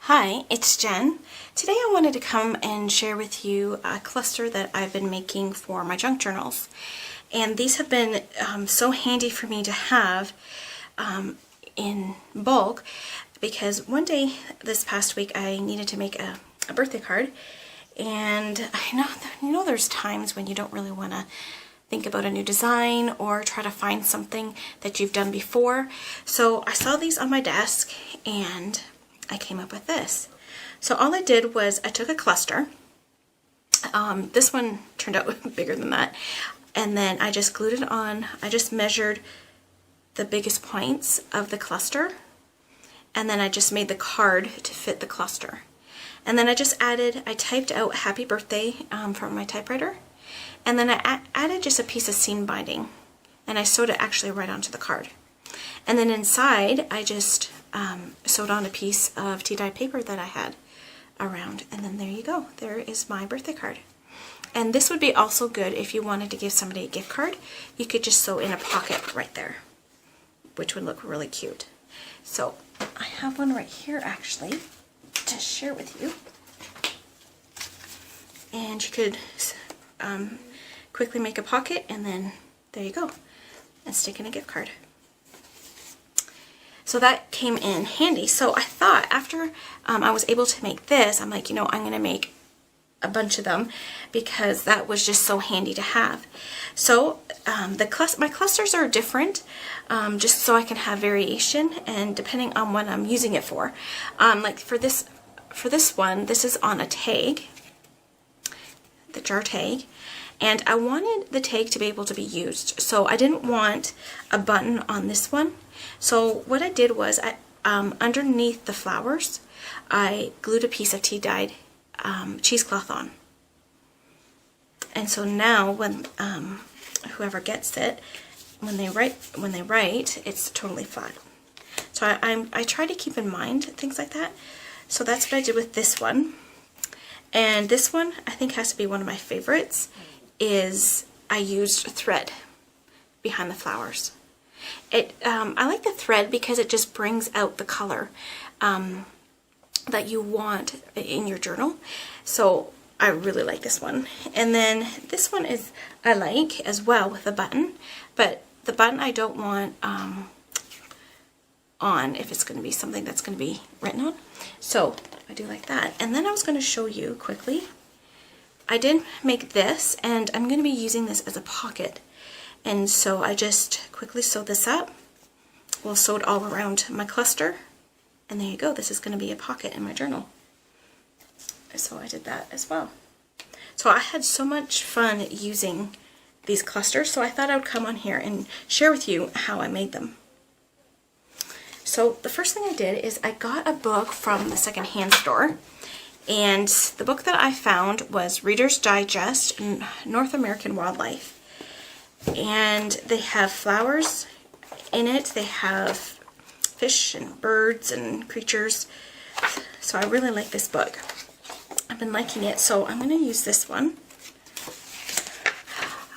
Hi, it's Jen. Today I wanted to come and share with you a cluster that I've been making for my junk journals. And these have been so handy for me to have in bulk because one day this past week I needed to make a birthday card. And I know there's times when you don't really want to think about a new design or try to find something that you've done before. So I saw these on my desk and I came up with this. So all I did was I took a cluster. This one turned out bigger than that. And then I just glued it on. I just measured the biggest points of the cluster. And then I just made the card to fit the cluster. And then I typed out happy birthday from my typewriter. And then I added just a piece of seam binding. And I sewed it actually right onto the card. And then inside I just sewed on a piece of tea-dyed paper that I had around. And then there you go. There is my birthday card. And this would be also good if you wanted to give somebody a gift card. You could just sew in a pocket right there, which would look really cute. So I have one right here actually to share with you. And you could quickly make a pocket and then there you go. And stick in a gift card. So that came in handy. So I thought after I was able to make this, I'm like, I'm going to make a bunch of them because that was just so handy to have. So my clusters are different just so I can have variation and depending on what I'm using it for. Like for this one, this is on a tag, the jar tag. And I wanted the tag to be able to be used. So I didn't want a button on this one. So what I did was, underneath the flowers, I glued a piece of tea-dyed cheesecloth on. And so now when whoever gets it, when they write, it's totally flat. So I try to keep in mind things like that. So that's what I did with this one. And this one, I think has to be one of my favorites, is I used thread behind the flowers. I like the thread because it just brings out the color that you want in your journal. So I really like this one. And then this one I like as well with a button, but the button I don't want on if it's going to be something that's going to be written on. So I do like that. And then I was going to show you quickly. I did make this and I'm going to be using this as a pocket. And so I just quickly sewed this up. We'll sew it all around my cluster. And there you go. This is going to be a pocket in my journal. So I did that as well. So I had so much fun using these clusters. So I thought I would come on here and share with you how I made them. So the first thing I did is I got a book from the secondhand store. And the book that I found was Reader's Digest, North American Wildlife. And they have flowers in it. They have fish and birds and creatures. So I really like this book. I've been liking it, so I'm going to use this one.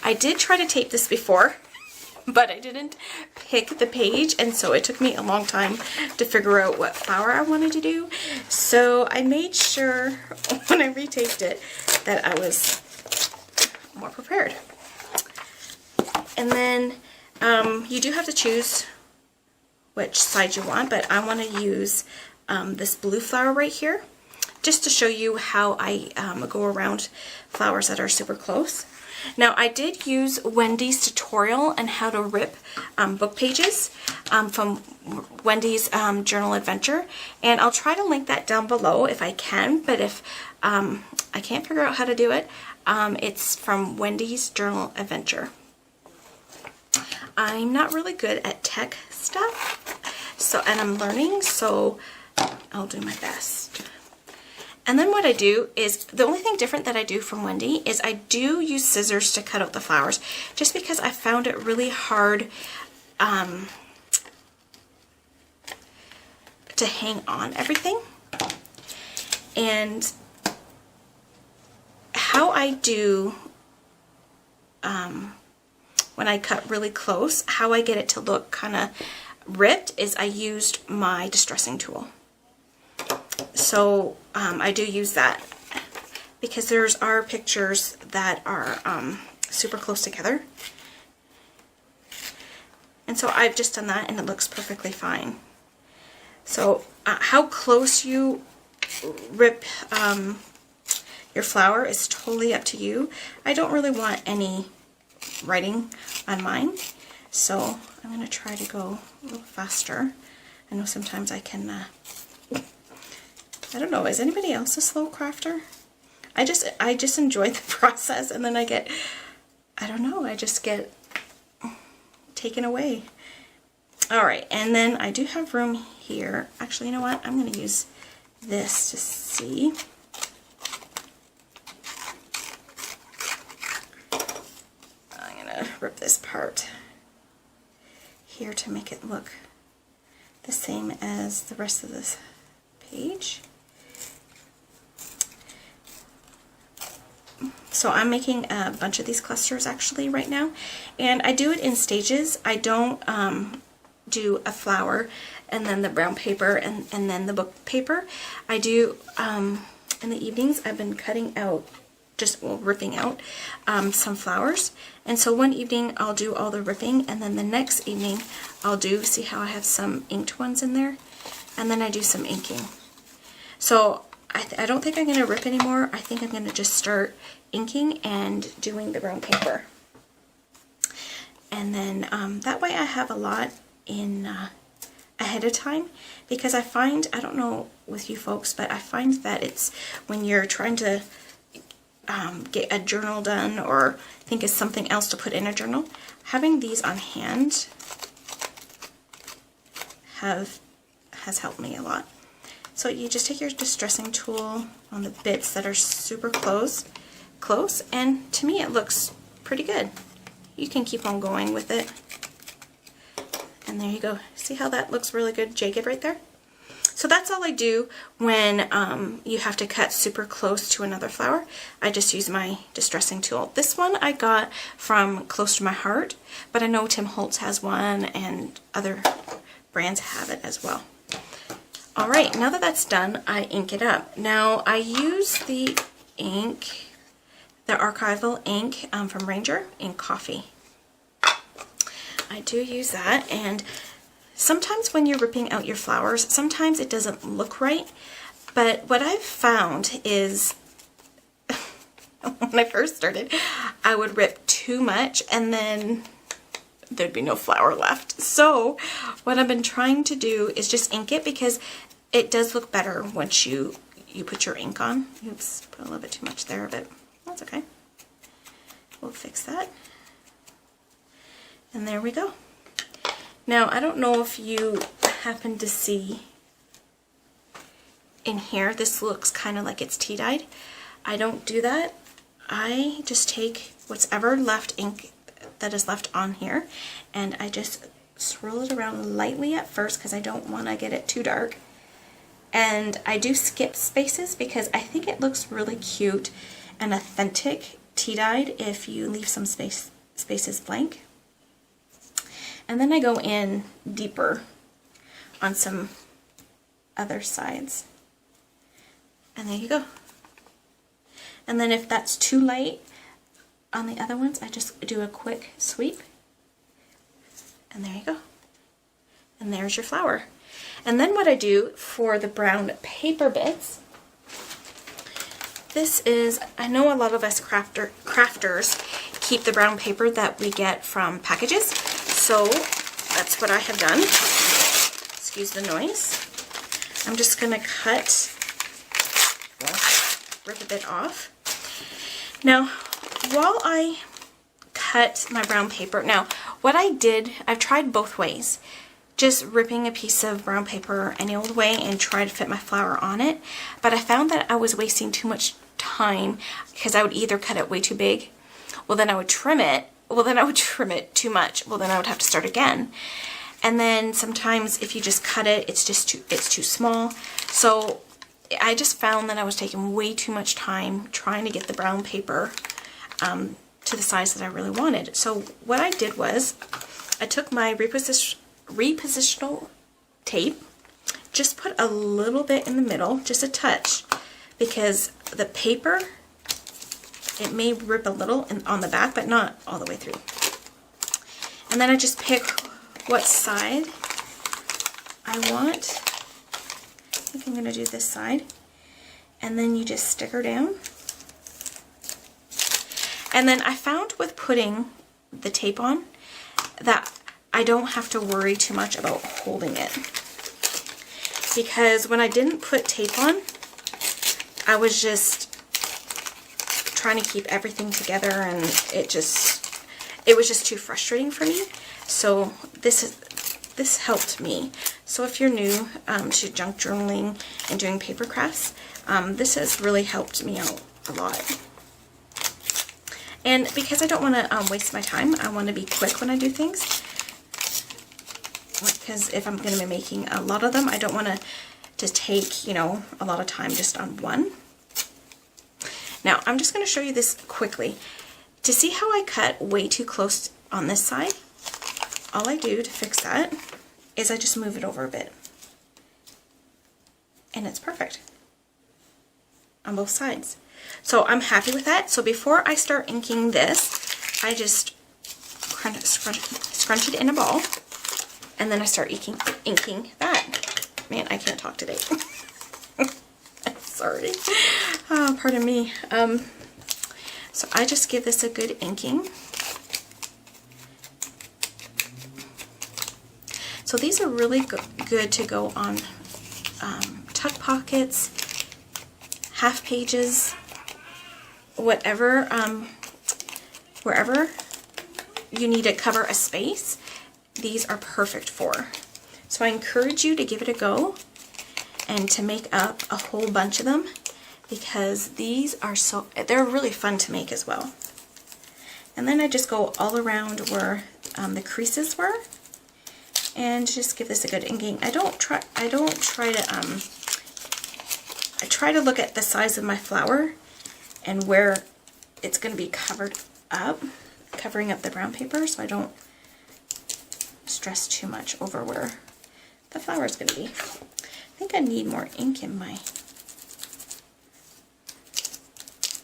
I did try to tape this before, but I didn't pick the page, and so it took me a long time to figure out what flower I wanted to do. So I made sure when I retaped it that I was more prepared. And then you do have to choose which side you want, but I want to use this blue flower right here just to show you how I go around flowers that are super close. Now I did use Wendy's tutorial on how to rip book pages from Wendy's Journal Adventure, and I'll try to link that down below if I can, but if I can't figure out how to do it, it's from Wendy's Journal Adventure. I'm not really good at tech stuff, and I'm learning, so I'll do my best. And then what I do is, the only thing different that I do from Wendy is I do use scissors to cut out the flowers, just because I found it really hard to hang on everything. And how I do when I cut really close, how I get it to look kind of ripped is I used my distressing tool. So I do use that because there's are pictures that are super close together. And so I've just done that and it looks perfectly fine. So how close you rip your flower is totally up to you. I don't really want any writing on mine, so I'm going to try to go a little faster. I know sometimes I can, I don't know, is anybody else a slow crafter? I just enjoy the process, and then I get, I don't know, I just get taken away. Alright, and then I do have room here. Actually, you know what? I'm going to use this to see. I'm going to rip this part here to make it look the same as the rest of this page. So I'm making a bunch of these clusters actually right now, and I do it in stages. I don't do a flower and then the brown paper and then the book paper. I do in the evenings I've been cutting out, ripping out some flowers, and so one evening I'll do all the ripping, and then the next evening I'll do, see how I have some inked ones in there, and then I do some inking. So I don't think I'm going to rip anymore. I think I'm going to just start inking and doing the brown paper. And then that way I have a lot in ahead of time, because I find, I don't know with you folks, but I find that it's when you're trying to get a journal done or think of something else to put in a journal, having these on hand has helped me a lot. So you just take your distressing tool on the bits that are super close, and to me it looks pretty good. You can keep on going with it. And there you go. See how that looks really good, jagged right there? So that's all I do when you have to cut super close to another flower. I just use my distressing tool. This one I got from Close to My Heart, but I know Tim Holtz has one and other brands have it as well. Alright, now that that's done, I ink it up. Now, I use the ink, the archival ink from Ranger in Coffee. I do use that, and sometimes when you're ripping out your flowers, sometimes it doesn't look right, but what I've found is, when I first started, I would rip too much, and then there'd be no flower left. So what I've been trying to do is just ink it, because it does look better once you put your ink on. Oops, put a little bit too much there, but that's okay. We'll fix that. And there we go. Now, I don't know if you happen to see in here, this looks kind of like it's tea dyed. I don't do that. I just take what's ever left ink that is left on here, and I just swirl it around lightly at first because I don't want to get it too dark. And I do skip spaces because I think it looks really cute and authentic tea-dyed if you leave some spaces blank. And then I go in deeper on some other sides. And there you go. And then if that's too light on the other ones, I just do a quick sweep. And there you go. And there's your flower. And then what I do for the brown paper bits, this is, I know a lot of us crafters keep the brown paper that we get from packages, so that's what I have done. Excuse the noise. I'm just going to rip a bit off. Now, while I cut my brown paper, now what I did, I've tried both ways. Just ripping a piece of brown paper any old way and try to fit my flower on it, but I found that I was wasting too much time because I would either cut it way too big, well then I would trim it, well then I would trim it too much, well then I would have to start again. And then sometimes if you just cut it, it's too small. So I just found that I was taking way too much time trying to get the brown paper to the size that I really wanted. So what I did was I took my repositional tape just put a little bit in the middle, just a touch, because the paper, it may rip a little on the back, but not all the way through. And then I just pick what side I want. I think I'm going to do this side. And then you just stick her down. And then I found with putting the tape on that I don't have to worry too much about holding it. Because when I didn't put tape on, I was just trying to keep everything together, and it was just too frustrating for me. So this helped me. So if you're new to junk journaling and doing paper crafts, this has really helped me out a lot. And because I don't want to waste my time, I want to be quick when I do things. Because if I'm going to be making a lot of them, I don't want to take, you know, a lot of time just on one. Now, I'm just going to show you this quickly. To see how I cut way too close on this side, all I do to fix that is I just move it over a bit. And it's perfect on both sides. So I'm happy with that. So before I start inking this, I just scrunch it in a ball, and then I start inking that. Man, I can't talk today. Sorry. Oh, pardon me. So I just give this a good inking. So these are really good to go on tuck pockets, half pages, whatever, wherever you need to cover a space, these are perfect for. So I encourage you to give it a go and to make up a whole bunch of them, because these are they're really fun to make as well. And then I just go all around where the creases were, and just give this a good inking. I try to look at the size of my flower and where it's going to be covering up the brown paper, so I don't stress too much over where the flower is going to be. I think I need more ink in my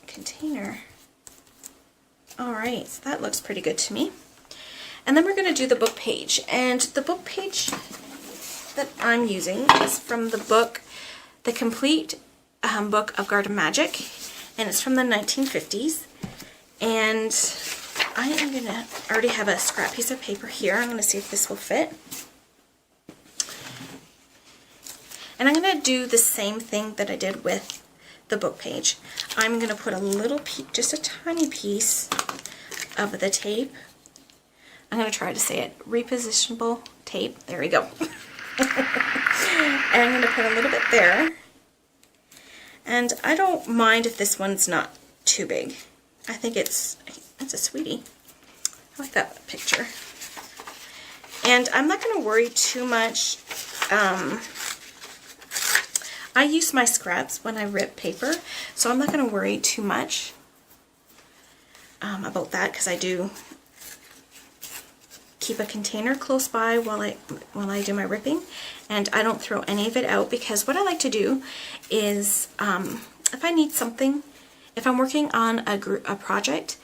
container. Alright, so that looks pretty good to me. And then we're going to do the book page. And the book page that I'm using is from the book, The Complete Book of Garden Magic. And it's from the 1950s. And I already have a scrap piece of paper here. I'm going to see if this will fit. And I'm going to do the same thing that I did with the book page. I'm going to put a little piece, just a tiny piece of the tape. I'm going to try to say it. Repositionable tape. There we go. And I'm going to put a little bit there. And I don't mind if this one's not too big. I think it's a sweetie. I like that picture. And I'm not going to worry too much. I use my scraps when I rip paper, so I'm not going to worry too much about that, because I do keep a container close by while I do my ripping, and I don't throw any of it out, because what I like to do is if I need something, if I'm working on a project,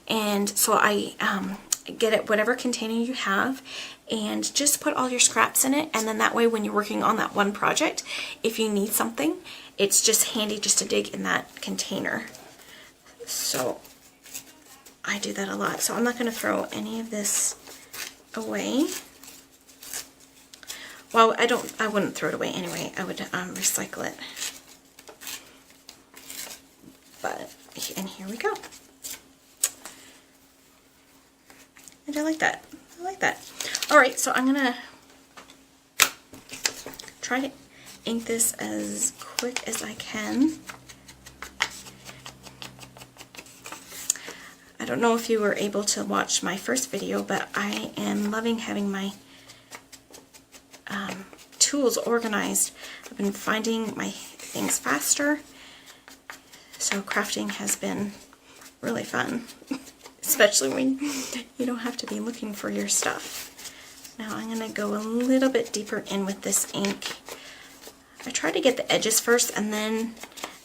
and so I get it, whatever container you have, and just put all your scraps in it, and then that way when you're working on that one project, if you need something, it's just handy just to dig in that container. So I do that a lot. So I'm not going to throw any of this away. Well, I wouldn't throw it away anyway. I would recycle it. But, and here we go. And I like that. I like that. Alright, so I'm going to try to ink this as quick as I can. I don't know if you were able to watch my first video, but I am loving having my tools organized. I've been finding my things faster, so crafting has been really fun. Especially when you don't have to be looking for your stuff. Now I'm going to go a little bit deeper in with this ink. I try to get the edges first, and then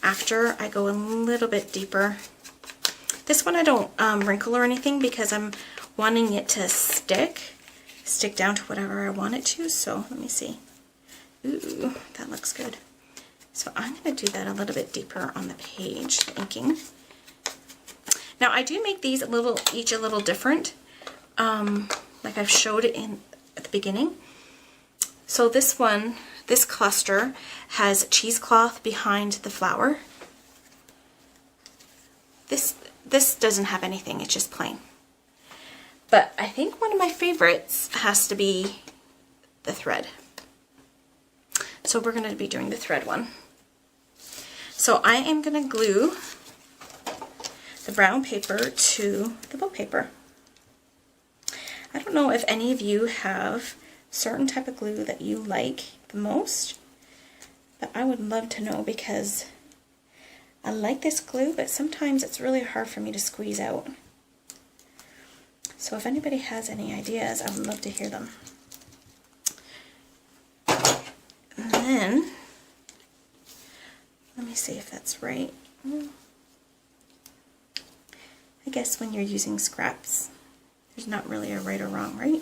after I go a little bit deeper. This one I don't wrinkle or anything because I'm wanting it to stick down to whatever I want it to. So let me see. Ooh, that looks good. So I'm going to do that a little bit deeper on the page, the inking. Now I do make these each a little different, like I've showed it at the beginning. So this one, this cluster has cheesecloth behind the flower. This doesn't have anything, it's just plain. But I think one of my favorites has to be the thread. So we're going to be doing the thread one. So I am going to glue the brown paper to the book paper. I don't know if any of you have certain type of glue that you like the most, but I would love to know because I like this glue, but sometimes it's really hard for me to squeeze out. So if anybody has any ideas, I would love to hear them. And then, let me see if that's right. I guess when you're using scraps, there's not really a right or wrong, right?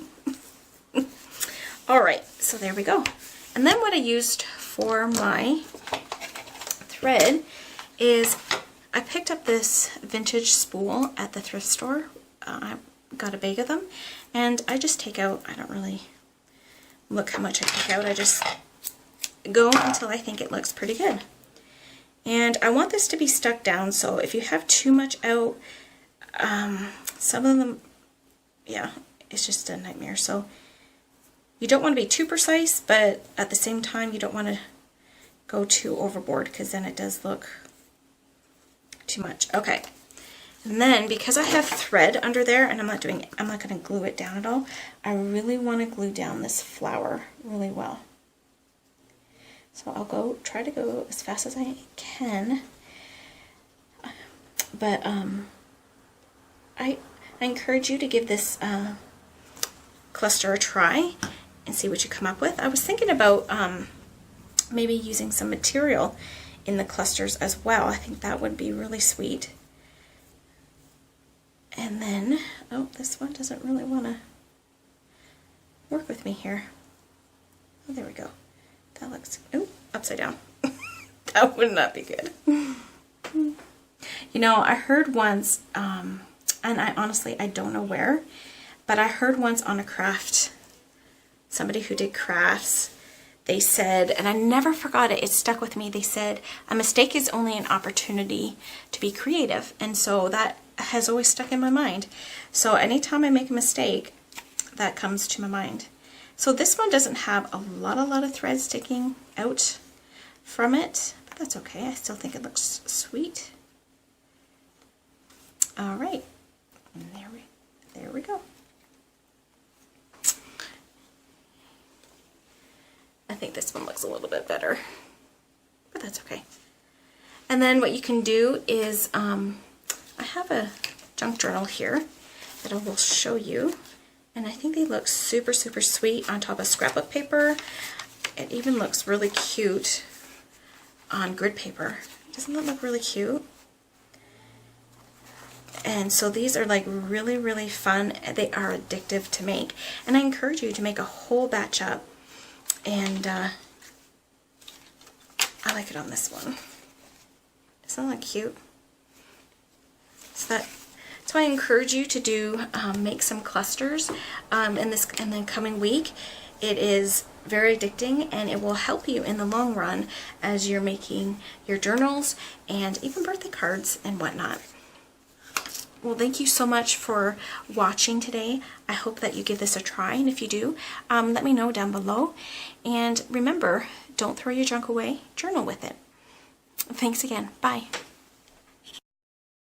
Alright, so there we go. And then what I used for my thread is I picked up this vintage spool at the thrift store. I got a bag of them, and I just take out, I don't really look how much I take out, I just go until I think it looks pretty good. And I want this to be stuck down, so if you have too much out, some of them, yeah, it's just a nightmare. So you don't want to be too precise, but at the same time you don't want to go too overboard because then it does look too much. Okay, and then because I have thread under there and I'm not going to glue it down at all, I really want to glue down this flower really well. So I'll try to go as fast as I can, but I encourage you to give this cluster a try and see what you come up with. I was thinking about maybe using some material in the clusters as well. I think that would be really sweet. And then, oh, this one doesn't really want to work with me here. Oh, there we go. That looks, oh, upside down. That would not be good. You know, I heard once, and I honestly, I don't know where, but I heard once on a craft, somebody who did crafts, they said, and I never forgot it, it stuck with me, they said, a mistake is only an opportunity to be creative. And so that has always stuck in my mind. So anytime I make a mistake, that comes to my mind. So this one doesn't have a lot of thread sticking out from it, but that's okay. I still think it looks sweet. All right, and there we go. I think this one looks a little bit better, but that's okay. And then what you can do is, I have a junk journal here that I will show you, and I think they look super sweet on top of scrapbook paper. It even looks really cute on grid paper. Doesn't that look really cute? And so these are like really fun. They are addictive to make, and I encourage you to make a whole batch up. And I like it on this one. Doesn't that look cute? So that's why I encourage you to do make some clusters in the coming week. It is very addicting, and it will help you in the long run as you're making your journals and even birthday cards and whatnot. Well, thank you so much for watching today. I hope that you give this a try, and if you do, let me know down below. And remember, don't throw your junk away, journal with it. Thanks again. Bye.